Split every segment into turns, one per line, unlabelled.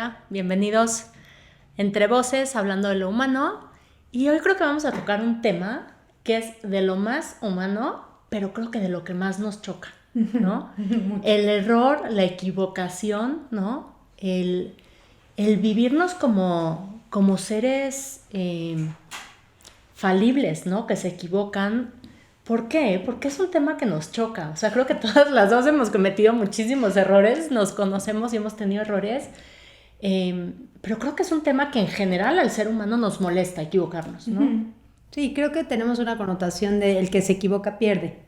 Hola, bienvenidos Entre Voces, hablando de lo humano. Y hoy creo que vamos a tocar un tema que es de lo más humano, pero creo que de lo que más nos choca, ¿no? El error, la equivocación, ¿no? El vivirnos como seres falibles, ¿no? Que se equivocan. ¿Por qué? Porque es un tema que nos choca. O sea, creo que todas las dos hemos cometido muchísimos errores, nos conocemos y hemos tenido errores, pero creo que es un tema que en general al ser humano nos molesta equivocarnos, ¿no?
Sí, creo que tenemos una connotación de el que se equivoca pierde,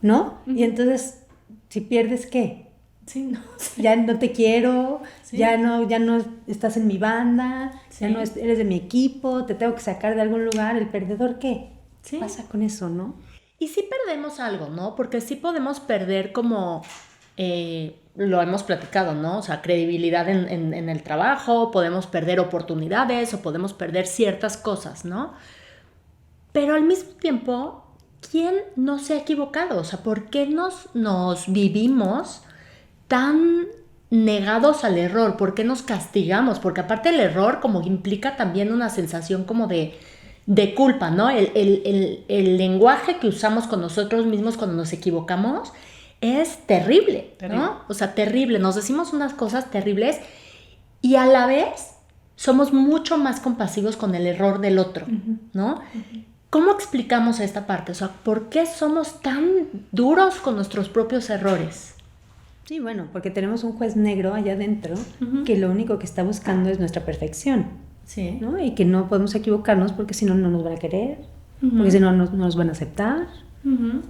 ¿no? Y entonces, si pierdes, ¿qué?
Sí, no sé.
Ya no te quiero,
Sí.
ya no estás en mi banda,
Sí.
ya no eres de mi equipo, te tengo que sacar de algún lugar. ¿El perdedor qué?
Sí.
¿Qué pasa con eso, no?
Y sí perdemos algo, ¿no? Porque sí podemos perder como, lo hemos platicado, ¿no? O sea, credibilidad en el trabajo, podemos perder oportunidades o podemos perder ciertas cosas, ¿no? Pero al mismo tiempo, ¿quién no se ha equivocado? O sea, ¿por qué nos vivimos tan negados al error? ¿Por qué nos castigamos? Porque aparte el error como implica también una sensación como de culpa, ¿no? El lenguaje que usamos con nosotros mismos cuando nos equivocamos es terrible, ¿no? O sea, terrible. Nos decimos unas cosas terribles y a la vez somos mucho más compasivos con el error del otro, ¿no? ¿Cómo explicamos esta parte? O sea, ¿por qué somos tan duros con nuestros propios errores?
Sí, bueno, porque tenemos un juez negro allá adentro que lo único que está buscando es nuestra perfección.
Sí.
¿No? Y que no podemos equivocarnos porque si no, no nos van a querer, porque si no, no nos van a aceptar,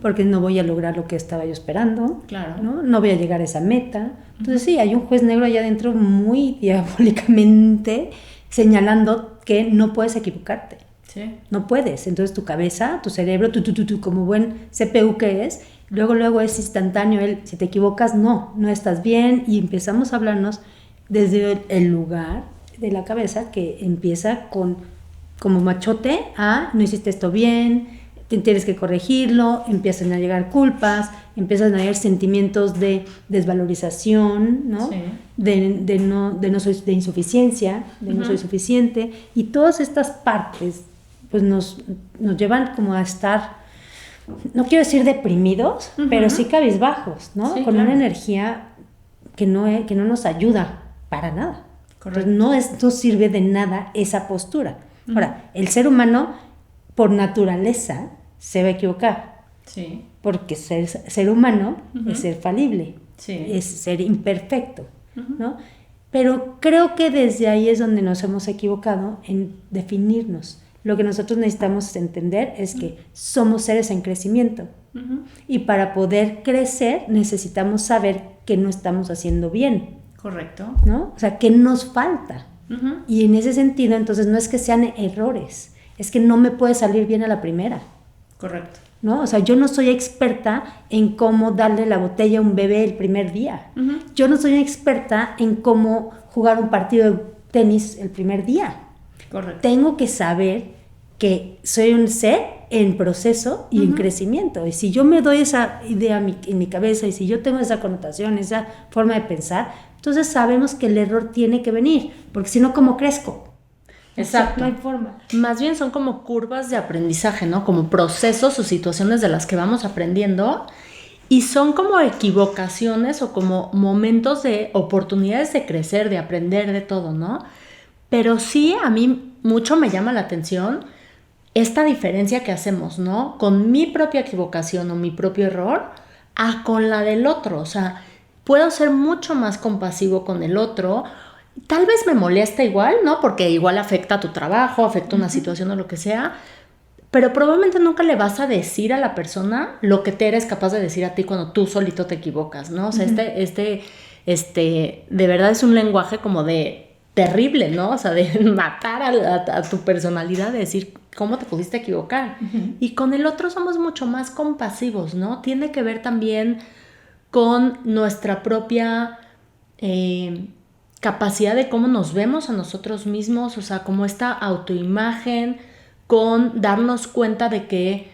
porque no voy a lograr lo que estaba yo esperando,
Claro.
No voy a llegar a esa meta. Entonces sí, hay un juez negro allá adentro muy diabólicamente señalando que no puedes equivocarte.
Sí.
No puedes. Entonces tu cabeza, tu cerebro, tú, como buen CPU que es, luego es instantáneo. Si te equivocas, no estás bien. Y empezamos a hablarnos desde el lugar de la cabeza que empieza como machote no hiciste esto bien, tienes que corregirlo, empiezan a llegar culpas, empiezan a llegar sentimientos de desvalorización, ¿no?
Sí.
De insuficiencia, no soy suficiente, y todas estas partes pues nos llevan como a estar, no quiero decir deprimidos, pero sí cabizbajos, ¿no?
Sí,
con
claro.
una energía que no nos ayuda para nada.
Correcto.
No sirve de nada esa postura. Ahora, el ser humano, por naturaleza, se va a equivocar.
Sí.
Porque ser humano es ser falible,
Sí.
es ser imperfecto, ¿no? Pero creo que desde ahí es donde nos hemos equivocado en definirnos. Lo que nosotros necesitamos entender es que somos seres en crecimiento. Y para poder crecer necesitamos saber que no estamos haciendo bien.
Correcto.
¿No? O sea, ¿qué nos falta? Y en ese sentido, entonces, no es que sean errores, es que no me puede salir bien a la primera.
Correcto.
¿No? O sea, yo no soy experta en cómo darle la botella a un bebé el primer día. Yo no soy experta en cómo jugar un partido de tenis el primer día.
Correcto.
Tengo que saber que soy un ser en proceso y en crecimiento. Y si yo me doy esa idea en mi cabeza y si yo tengo esa connotación, esa forma de pensar, entonces sabemos que el error tiene que venir, porque si no, ¿cómo crezco?
Exacto.
No hay forma.
Más bien son como curvas de aprendizaje, ¿no? Como procesos o situaciones de las que vamos aprendiendo y son como equivocaciones o como momentos de oportunidades de crecer, de aprender de todo, ¿no? Pero sí a mí mucho me llama la atención esta diferencia que hacemos, ¿no? Con mi propia equivocación o mi propio error a con la del otro. O sea, puedo ser mucho más compasivo con el otro. Tal vez me molesta igual, ¿no? Porque igual afecta a tu trabajo, afecta una situación o lo que sea, pero probablemente nunca le vas a decir a la persona lo que te eres capaz de decir a ti cuando tú solito te equivocas, ¿no? O sea, de verdad es un lenguaje como de terrible, ¿no? O sea, de matar a tu personalidad, de decir cómo te pudiste equivocar. Y con el otro somos mucho más compasivos, ¿no? Tiene que ver también con nuestra propia capacidad de cómo nos vemos a nosotros mismos, o sea, como esta autoimagen, con darnos cuenta de que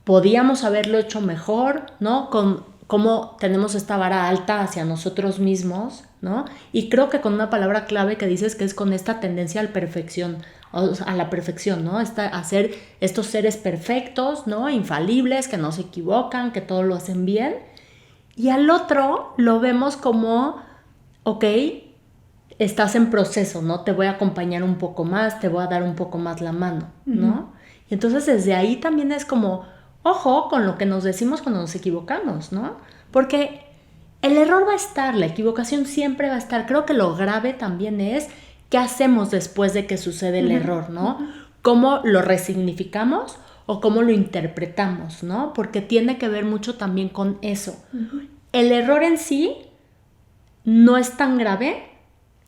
podíamos haberlo hecho mejor, ¿no? Con cómo tenemos esta vara alta hacia nosotros mismos, ¿no? Y creo que con una palabra clave que dices que es con esta tendencia a la perfección, ¿no? A ser estos seres perfectos, ¿no? Infalibles, que no se equivocan, que todo lo hacen bien. Y al otro lo vemos como, ok, estás en proceso, ¿no? Te voy a acompañar un poco más, te voy a dar un poco más la mano, ¿no? Y entonces desde ahí también es como, ojo con lo que nos decimos cuando nos equivocamos, ¿no? Porque el error va a estar, la equivocación siempre va a estar. Creo que lo grave también es qué hacemos después de que sucede el error, ¿no? ¿Cómo lo resignificamos o cómo lo interpretamos, ¿no? Porque tiene que ver mucho también con eso. El error en sí no es tan grave,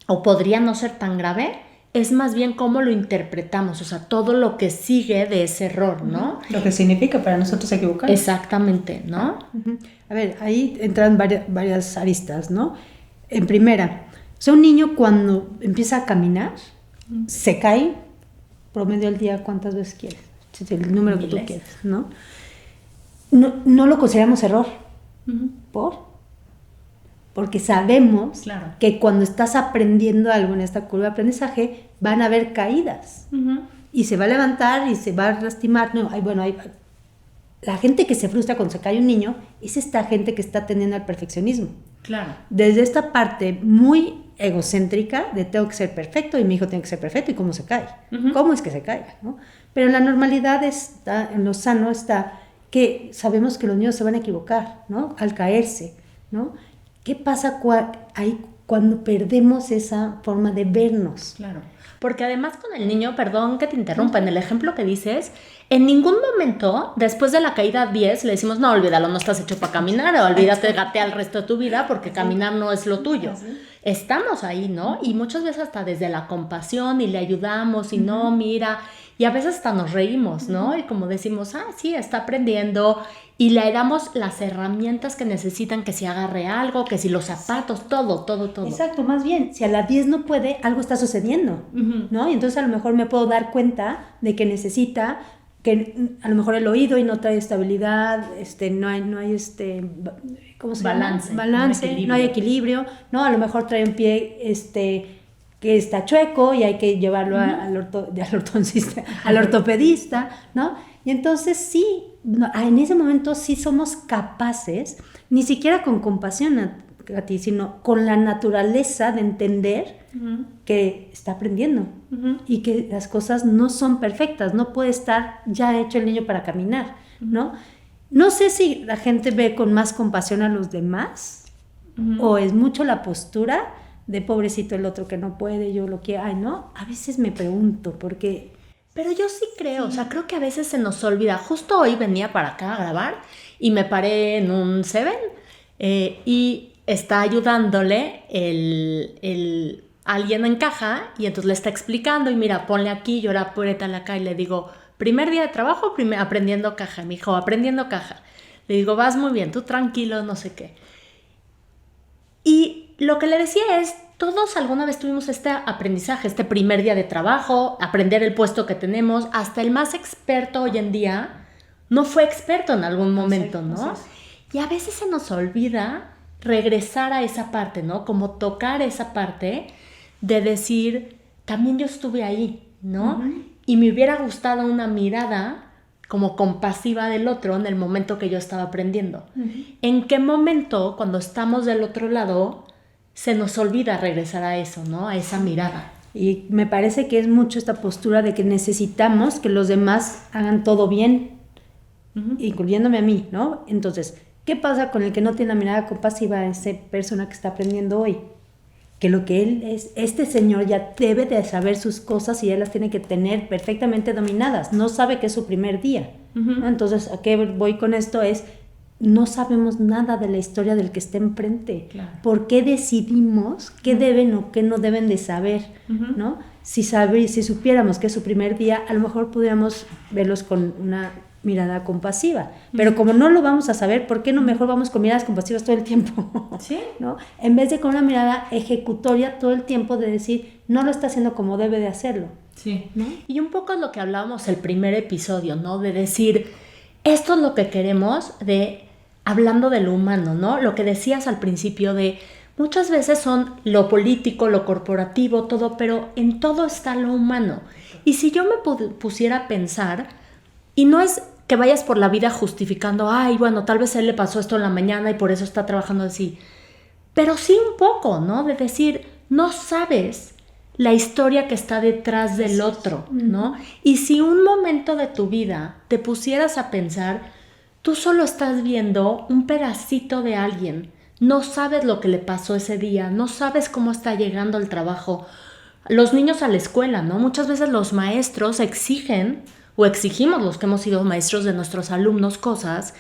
o podría no ser tan grave, es más bien cómo lo interpretamos, o sea, todo lo que sigue de ese error, ¿no?
Lo que significa para nosotros equivocar.
Exactamente, ¿no?
A ver, ahí entran varias aristas, ¿no? En primera, o sea, un niño cuando empieza a caminar, se cae, promedio al día, ¿cuántas veces quieres? El número que tú quieras, ¿no? No lo consideramos error. Porque sabemos que cuando estás aprendiendo algo en esta curva de aprendizaje, van a haber caídas. Y se va a levantar y se va a lastimar. No, la gente que se frustra cuando se cae un niño es esta gente que está tendiendo al perfeccionismo.
Claro.
Desde esta parte muy egocéntrica de tengo que ser perfecto y mi hijo tiene que ser perfecto y cómo se cae. ¿Cómo es que se caiga? ¿No? Pero en la normalidad está, en lo sano está que sabemos que los niños se van a equivocar, ¿no? Al caerse, ¿no? ¿Qué pasa ahí cuando perdemos esa forma de vernos?
Claro. Porque además con el niño, perdón que te interrumpa, en el ejemplo que dices, en ningún momento, después de la caída 10, le decimos, no, olvídalo, no estás hecho para caminar, o olvídate, gatea el resto de tu vida, porque caminar no es lo tuyo. Estamos ahí, ¿no? Y muchas veces hasta desde la compasión, y le ayudamos, y no, mira, y a veces hasta nos reímos, ¿no? Y como decimos, sí, está aprendiendo, y le damos las herramientas que necesitan, que si agarre algo, que si los zapatos, todo.
Exacto, más bien, si a la 10 no puede, algo está sucediendo, ¿no? Y entonces a lo mejor me puedo dar cuenta de que necesita, que a lo mejor el oído y no trae estabilidad, no hay ¿cómo se llama? Balance, no hay equilibrio, ¿no? A lo mejor trae un pie, que está chueco y hay que llevarlo al ortopedista, ¿no? Y entonces sí, en ese momento sí somos capaces, ni siquiera con compasión a ti, sino con la naturaleza de entender que está aprendiendo y que las cosas no son perfectas, no puede estar ya hecho el niño para caminar, ¿no? No sé si la gente ve con más compasión a los demás o es mucho la postura de pobrecito el otro que no puede, yo lo quiero, ¿no? A veces me pregunto, porque...
Pero yo sí creo, o sea, creo que a veces se nos olvida. Justo hoy venía para acá a grabar y me paré en un 7 y está ayudándole alguien en caja y entonces le está explicando y mira, ponle aquí y ahora apriétale acá y le digo, primer día de trabajo, aprendiendo caja. Me dijo, aprendiendo caja. Le digo, vas muy bien, tú tranquilo, no sé qué. Y lo que le decía es, todos alguna vez tuvimos este aprendizaje, este primer día de trabajo, aprender el puesto que tenemos, hasta el más experto hoy en día no fue experto en algún momento, ¿no? Y a veces se nos olvida regresar a esa parte, ¿no? Como tocar esa parte de decir, también yo estuve ahí, ¿no? Y me hubiera gustado una mirada como compasiva del otro en el momento que yo estaba aprendiendo. ¿En qué momento, cuando estamos del otro lado, se nos olvida regresar a eso, ¿no? A esa mirada?
Y me parece que es mucho esta postura de que necesitamos que los demás hagan todo bien, incluyéndome a mí, ¿no? Entonces, ¿qué pasa con el que no tiene la mirada compasiva, esa persona que está aprendiendo hoy? Que lo que él es, este señor ya debe de saber sus cosas y él las tiene que tener perfectamente dominadas. No sabe que es su primer día, ¿no? Entonces, ¿a qué voy con esto? No sabemos nada de la historia del que está enfrente. Claro. ¿Por qué decidimos qué deben o qué no deben de saber? ¿No? Si supiéramos que es su primer día, a lo mejor pudiéramos verlos con una mirada compasiva. Pero como no lo vamos a saber, ¿por qué no mejor vamos con miradas compasivas todo el tiempo?
¿Sí?
¿No? En vez de con una mirada ejecutoria todo el tiempo de decir, no lo está haciendo como debe de hacerlo.
Sí. ¿No? Y un poco es lo que hablábamos el primer episodio, ¿no? De decir, esto es lo que queremos, de hablando de lo humano, ¿no? Lo que decías al principio de muchas veces son lo político, lo corporativo, todo, pero en todo está lo humano. Y si yo me pusiera a pensar, y no es que vayas por la vida justificando, ay, bueno, tal vez a él le pasó esto en la mañana y por eso está trabajando así, pero sí un poco, ¿no? De decir, no sabes la historia que está detrás del otro, ¿no? Y si un momento de tu vida te pusieras a pensar, tú solo estás viendo un pedacito de alguien, no sabes lo que le pasó ese día, no sabes cómo está llegando al trabajo. Los niños a la escuela, ¿no? Muchas veces los maestros exigen o exigimos los que hemos sido maestros de nuestros alumnos cosas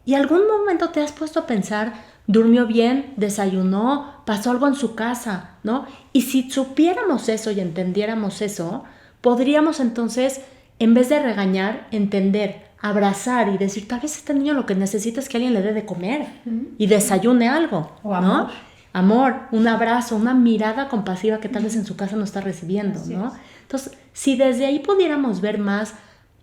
y algún momento te has puesto a pensar, durmió bien, desayunó, pasó algo en su casa, ¿no? Y si supiéramos eso y entendiéramos eso, podríamos entonces, en vez de regañar, entender, abrazar y decir, tal vez este niño lo que necesita es que alguien le dé de comer y desayune algo,
o
¿no?
amor.
Amor, un abrazo, una mirada compasiva que tal vez en su casa no está recibiendo, ¿no? Entonces, si desde ahí pudiéramos ver más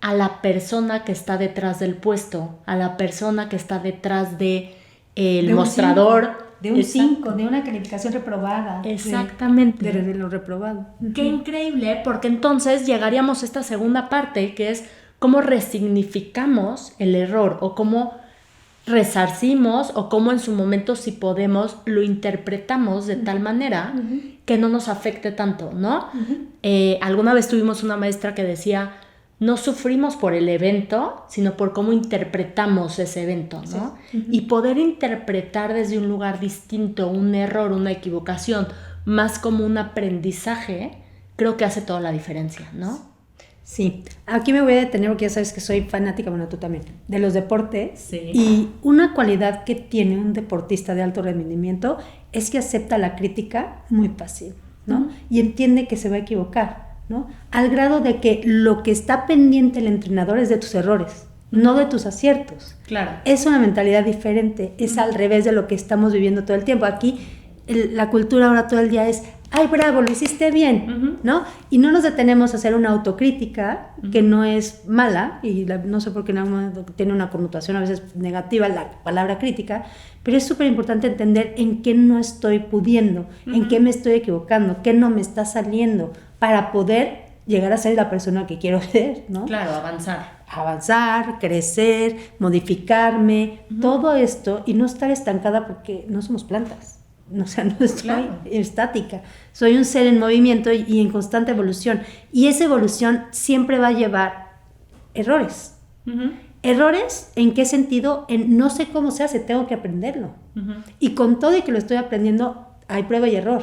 a la persona que está detrás del puesto, a la persona que está detrás de el mostrador.
De un 5, de una calificación reprobada.
Exactamente.
De lo reprobado.
Qué increíble, porque entonces llegaríamos a esta segunda parte, que es cómo resignificamos el error o cómo resarcimos o cómo en su momento, si podemos, lo interpretamos de tal manera que no nos afecte tanto, ¿no? Alguna vez tuvimos una maestra que decía, no sufrimos por el evento, sino por cómo interpretamos ese evento, ¿no? Sí. Y poder interpretar desde un lugar distinto un error, una equivocación, más como un aprendizaje, creo que hace toda la diferencia, ¿no?
Sí, aquí me voy a detener porque ya sabes que soy fanática, bueno, tú también, de los deportes.
Sí.
Y una cualidad que tiene un deportista de alto rendimiento es que acepta la crítica muy fácil, ¿no? Y entiende que se va a equivocar, ¿no? Al grado de que lo que está pendiente el entrenador es de tus errores, no de tus aciertos.
Claro.
Es una mentalidad diferente, es al revés de lo que estamos viviendo todo el tiempo. Aquí la cultura ahora todo el día es, ay, bravo, lo hiciste bien, ¿no? Y no nos detenemos a hacer una autocrítica, que no es mala, y no sé por qué tiene una connotación a veces negativa la palabra crítica, pero es súper importante entender en qué no estoy pudiendo, en qué me estoy equivocando, qué no me está saliendo, para poder llegar a ser la persona que quiero ser, ¿no?
Claro, avanzar,
crecer, modificarme, todo esto, y no estar estancada porque no somos plantas. O sea, no estoy estática, soy un ser en movimiento y en constante evolución, y esa evolución siempre va a llevar errores. ¿Errores en qué sentido? En no sé cómo se hace, tengo que aprenderlo. Y con todo y que lo estoy aprendiendo, hay prueba y error,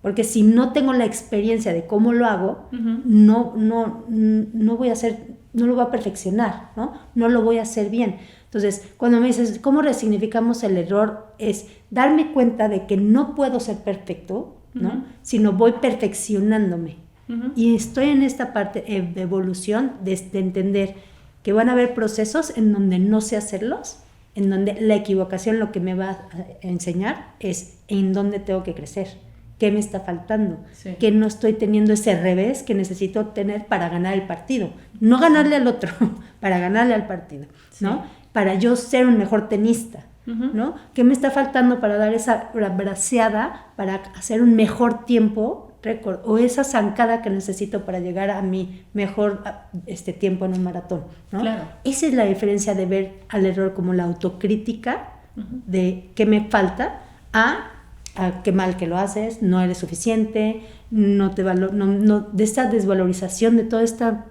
porque si no tengo la experiencia de cómo lo hago, no voy a hacer, no lo voy a perfeccionar, no lo voy a hacer bien. Entonces, cuando me dices, ¿cómo resignificamos el error? Es darme cuenta de que no puedo ser perfecto, ¿no? Sino voy perfeccionándome. Y estoy en esta parte de evolución, de entender que van a haber procesos en donde no sé hacerlos, en donde la equivocación lo que me va a enseñar es en dónde tengo que crecer, qué me está faltando, qué no estoy teniendo ese revés que necesito tener para ganar el partido. No ganarle al otro, para ganarle al partido, ¿no? Para yo ser un mejor tenista, ¿no? ¿Qué me está faltando para dar esa braceada, para hacer un mejor tiempo, récord, o esa zancada que necesito para llegar a mi mejor tiempo en un maratón, ¿no?
Claro.
Esa es la diferencia de ver al error como la autocrítica de qué me falta a qué mal que lo haces, no eres suficiente, de esta desvalorización de toda esta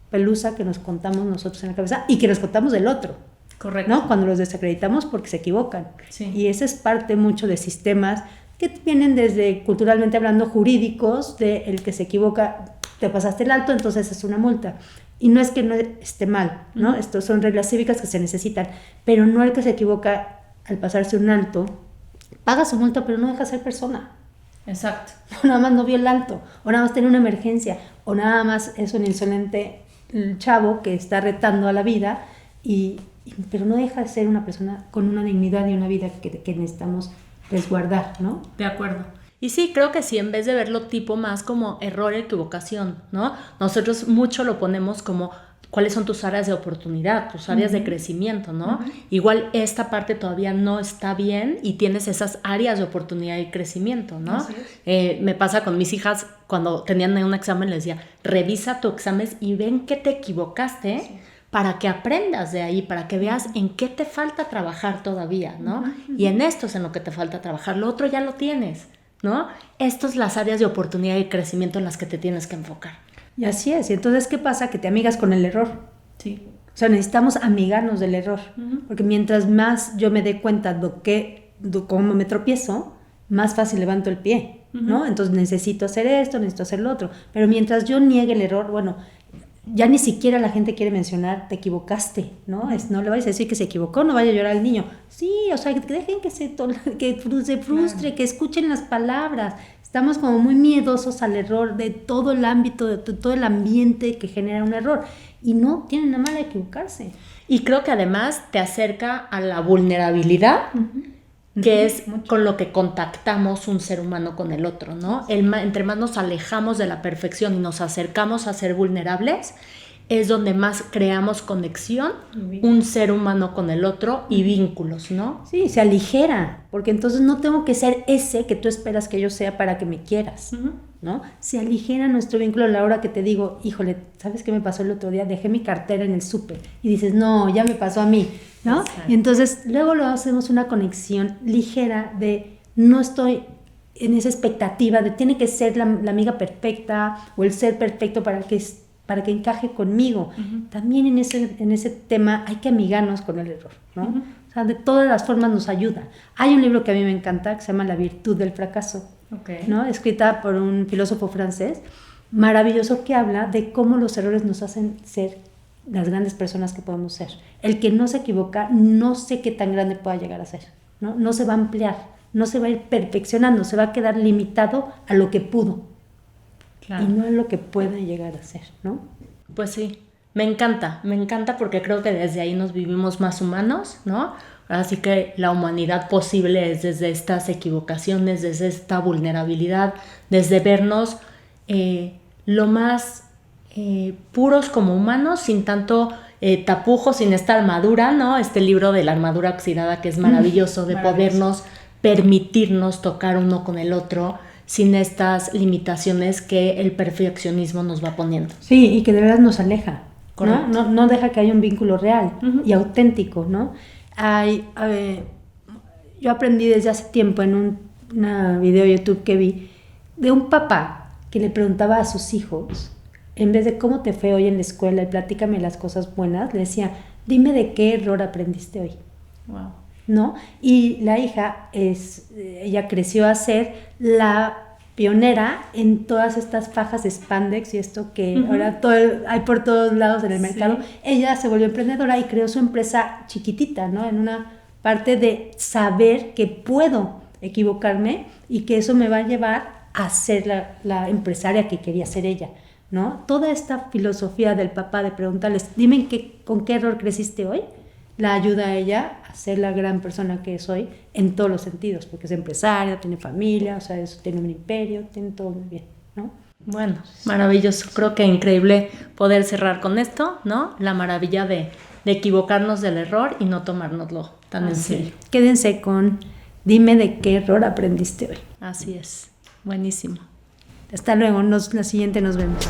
pelusa que nos contamos nosotros en la cabeza y que nos contamos del otro.
Correcto.
¿No? Cuando los desacreditamos porque se equivocan.
Sí.
Y esa es parte mucho de sistemas que vienen desde, culturalmente hablando, jurídicos, de el que se equivoca, te pasaste el alto, entonces es una multa. Y no es que no esté mal, ¿no? Estos son reglas cívicas que se necesitan, pero no el que se equivoca al pasarse un alto, paga su multa, pero no deja de ser persona.
Exacto.
O nada más no vio el alto, o nada más tiene una emergencia, o nada más es un insolente chavo que está retando a la vida, pero no deja de ser una persona con una dignidad y una vida que necesitamos resguardar, ¿no?
De acuerdo. Y sí, creo que sí, en vez de verlo tipo más como error, equivocación, ¿no? Nosotros mucho lo ponemos como cuáles son tus áreas de oportunidad, tus áreas de crecimiento, ¿no? Igual esta parte todavía no está bien y tienes esas áreas de oportunidad y crecimiento, ¿no? Me pasa con mis hijas, cuando tenían un examen les decía, revisa tu examen y ven que te equivocaste para que aprendas de ahí, para que veas en qué te falta trabajar todavía, ¿no? Y en esto es en lo que te falta trabajar, lo otro ya lo tienes, ¿no? Estas son las áreas de oportunidad y crecimiento en las que te tienes que enfocar.
Y así es. Y entonces, ¿qué pasa? Que te amigas con el error.
Sí.
O sea, necesitamos amigarnos del error. Porque mientras más yo me dé cuenta de cómo me tropiezo, más fácil levanto el pie, ¿no? Entonces necesito hacer esto, necesito hacer lo otro. Pero mientras yo niegue el error, bueno, ya ni siquiera la gente quiere mencionar, te equivocaste, ¿no? No le vayas a decir que se equivocó, no vaya a llorar el niño. Sí, o sea, que dejen que se frustre, que escuchen las palabras. Estamos como muy miedosos al error de todo el ámbito, de todo el ambiente que genera un error. Y no tienen nada malo de equivocarse.
Y creo que además te acerca a la vulnerabilidad, que es con lo que contactamos un ser humano con el otro, ¿no? Entre más nos alejamos de la perfección y nos acercamos a ser vulnerables, es donde más creamos conexión, un ser humano con el otro y vínculos, ¿no?
Sí, se aligera, porque entonces no tengo que ser ese que tú esperas que yo sea para que me quieras, ¿no? Se aligera nuestro vínculo a la hora que te digo, híjole, ¿sabes qué me pasó el otro día? Dejé mi cartera en el súper y dices, no, ya me pasó a mí, ¿no? Exacto. Y entonces luego lo hacemos una conexión ligera de no estoy en esa expectativa de tiene que ser la amiga perfecta o el ser perfecto para que encaje conmigo. También en ese tema hay que amigarnos con el error, ¿no? O sea, de todas las formas nos ayuda. Hay un libro que a mí me encanta que se llama La virtud del fracaso, ¿no? Escrita por un filósofo francés maravilloso que habla de cómo los errores nos hacen ser las grandes personas que podemos ser. El que no se equivoca, no sé qué tan grande pueda llegar a ser, ¿no? No se va a ampliar, no se va a ir perfeccionando, se va a quedar limitado a lo que pudo. Claro. Y no a lo que puede llegar a ser, ¿no?
Pues sí, me encanta porque creo que desde ahí nos vivimos más humanos, ¿no? Así que la humanidad posible es desde estas equivocaciones, desde esta vulnerabilidad, desde vernos lo más puros como humanos, sin tanto tapujos, sin esta armadura, ¿no? Este libro de la armadura oxidada que es maravilloso, de podernos permitirnos tocar uno con el otro, sin estas limitaciones que el perfeccionismo nos va poniendo.
Sí, y que de verdad nos aleja, ¿no? No deja que haya un vínculo real y auténtico, ¿no? Yo aprendí desde hace tiempo en una video de YouTube que vi de un papá que le preguntaba a sus hijos, en vez de cómo te fue hoy en la escuela y platícame las cosas buenas, le decía, dime de qué error aprendiste hoy.
Wow. ¿No?
Y la hija ella creció a ser la pionera en todas estas fajas de spandex y esto que ahora hay por todos lados en el mercado. Ella se volvió emprendedora y creó su empresa chiquitita, ¿no? En una parte de saber que puedo equivocarme y que eso me va a llevar a ser la empresaria que quería ser ella, ¿no? Toda esta filosofía del papá de preguntarles, dime con qué error creciste hoy, la ayuda a ella a ser la gran persona que es hoy en todos los sentidos, porque es empresaria, tiene familia, o sea, tiene un imperio, tiene todo muy bien, ¿no?
Bueno, maravilloso. Creo que increíble poder cerrar con esto, ¿no? La maravilla de equivocarnos del error y no tomárnoslo tan en serio.
Quédense con dime de qué error aprendiste hoy.
Así es. Buenísimo.
Hasta luego. La siguiente nos vemos.